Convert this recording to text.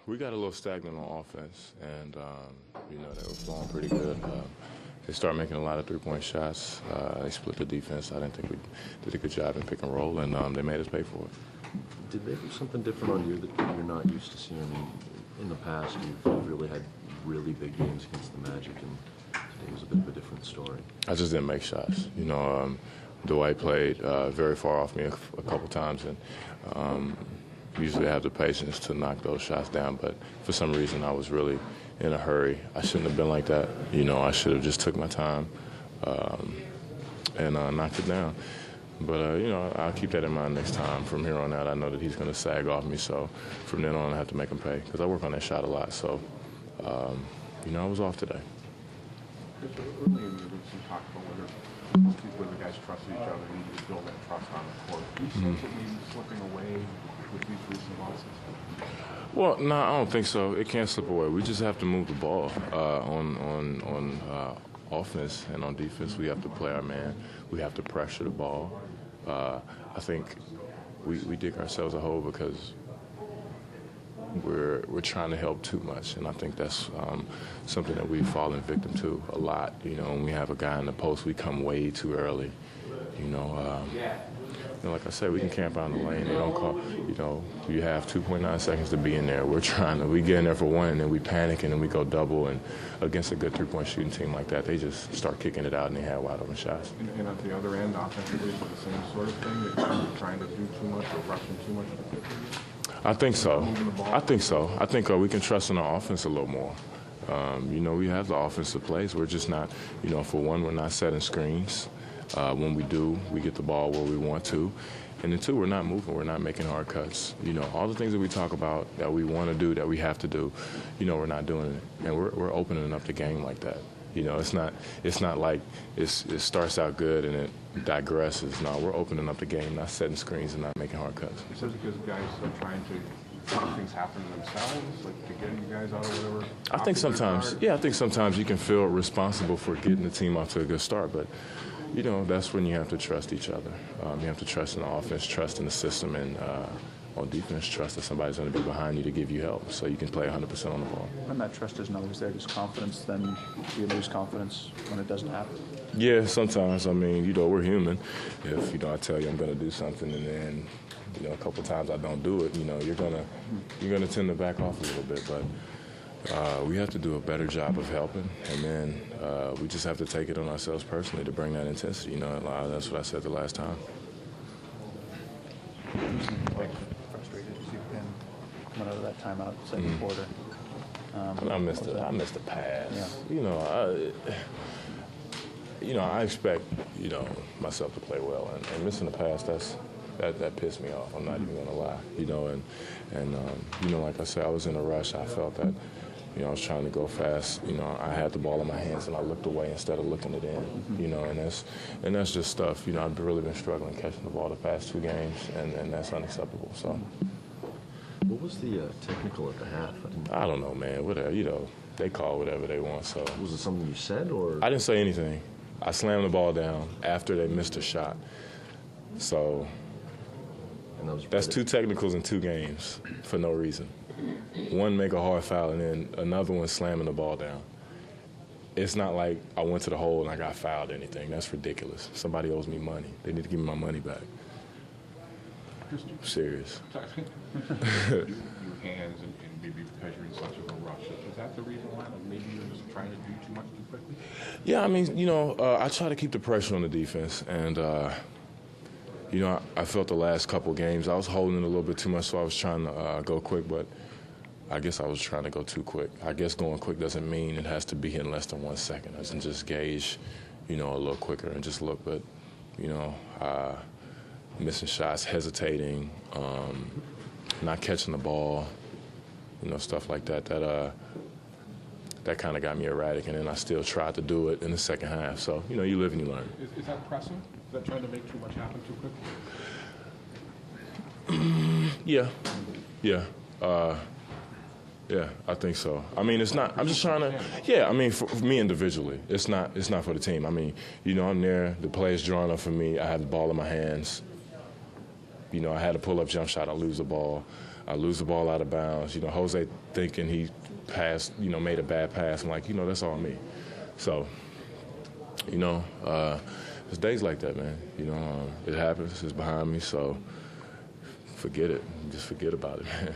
We got a little stagnant on offense, and they were flowing pretty good. They started making a lot of three-point shots. They split the defense. I didn't think we did a good job in pick and roll, and they made us pay for it. Did they do something different on you that you're not used to seeing? In the past, you've really had really big games against the Magic, and today was a bit of a different story. I just didn't make shots. Dwight played very far off me a couple times, and usually I have the patience to knock those shots down, but for some reason I was really in a hurry. I shouldn't have been like that. I should have just took my time and knocked it down. But, I'll keep that in mind next time. From here on out, I know that he's going to sag off me, so from then on I have to make him pay because I work on that shot a lot. So, I was off today. Earlier in the week, you talked about whether the guys trusted each other and needed to build that trust on the court. Do you sense it maybe slipping away with these recent losses? Well, no, I don't think so. It can't slip away. We just have to move the ball on offense and on defense. We have to play our man. We have to pressure the ball. I think we dig ourselves a hole because we're trying to help too much, and I think that's something that we've fallen victim to a lot. When we have a guy in the post, we come way too early. Like I said, we can camp out in the lane. They don't call. You have 2.9 seconds to be in there. We get in there for one, and then we panic, and then we go double. And against a good three-point shooting team like that, they just start kicking it out, and they have wide open shots. And at the other end, offensively, is it the same sort of thing? That you're trying to do too much or rushing too much? I think so. I think we can trust in our offense a little more. We have the offensive plays. We're just not, for one, we're not setting screens. When we do, we get the ball where we want to. And then two, we're not moving. We're not making hard cuts. All the things that we talk about that we want to do, that we have to do, we're not doing it. And we're opening up the game like that. It's not like it starts out good and it digresses. No, we're opening up the game, not setting screens and not making hard cuts. Is it because guys are trying to make things happen themselves, like to get you guys out of whatever? I think sometimes you can feel responsible for getting the team off to a good start, but that's when you have to trust each other. You have to trust in the offense, trust in the system, and on defense, trust that somebody's going to be behind you to give you help so you can play 100% on the ball. When that trust isn't always there, just confidence, then you lose confidence when it doesn't happen? Yeah, sometimes. We're human. If, I tell you I'm going to do something and then, a couple times I don't do it, you're gonna tend to back off a little bit. But we have to do a better job of helping, and then we just have to take it on ourselves personally to bring that intensity. That's what I said the last time. Frustrated to see Penn coming out of that timeout second quarter. I missed the pass. Yeah. I expect myself to play well, and missing the pass that pissed me off. I'm not even gonna lie. Like I said, I was in a rush. I felt that. I was trying to go fast. I had the ball in my hands and I looked away instead of looking it in. And that's just stuff. I've really been struggling catching the ball the past 2 games, and that's unacceptable. So. What was the technical at the half? I don't know, man. Whatever. They call whatever they want. So. Was it something you said or? I didn't say anything. I slammed the ball down after they missed a shot. So. That's 2 technicals in 2 games for no reason. One, make a hard foul, and then another one slamming the ball down. It's not like I went to the hole and I got fouled or anything. That's ridiculous. Somebody owes me money. They need to give me my money back. Serious. Your hands and maybe because you're in such of a rush. Is that the reason why? Like maybe you're just trying to do too much too quickly? Yeah, I try to keep the pressure on the defense, and I felt the last couple games I was holding it a little bit too much, so I was trying to go quick, but I guess I was trying to go too quick. I guess going quick doesn't mean it has to be in less than 1 second. I can just gauge, a little quicker and just look. But, missing shots, hesitating, not catching the ball, stuff like that. That kind of got me erratic, and then I still tried to do it in the second half. So, you live and you learn. Is that pressing? Is that trying to make too much happen too quickly? Yeah. Yeah, I think so. It's not. I'm just trying to. Yeah, for me individually, it's not for the team. I'm there. The play's drawing up for me. I have the ball in my hands. I had a pull-up jump shot. I lose the ball. I lose the ball out of bounds. You know, Jose thinking he passed, you know, made a bad pass. I'm like, you know, that's all me. So, you know, it's days like that, man. You know, it happens. It's behind me. So forget it. Just forget about it, man.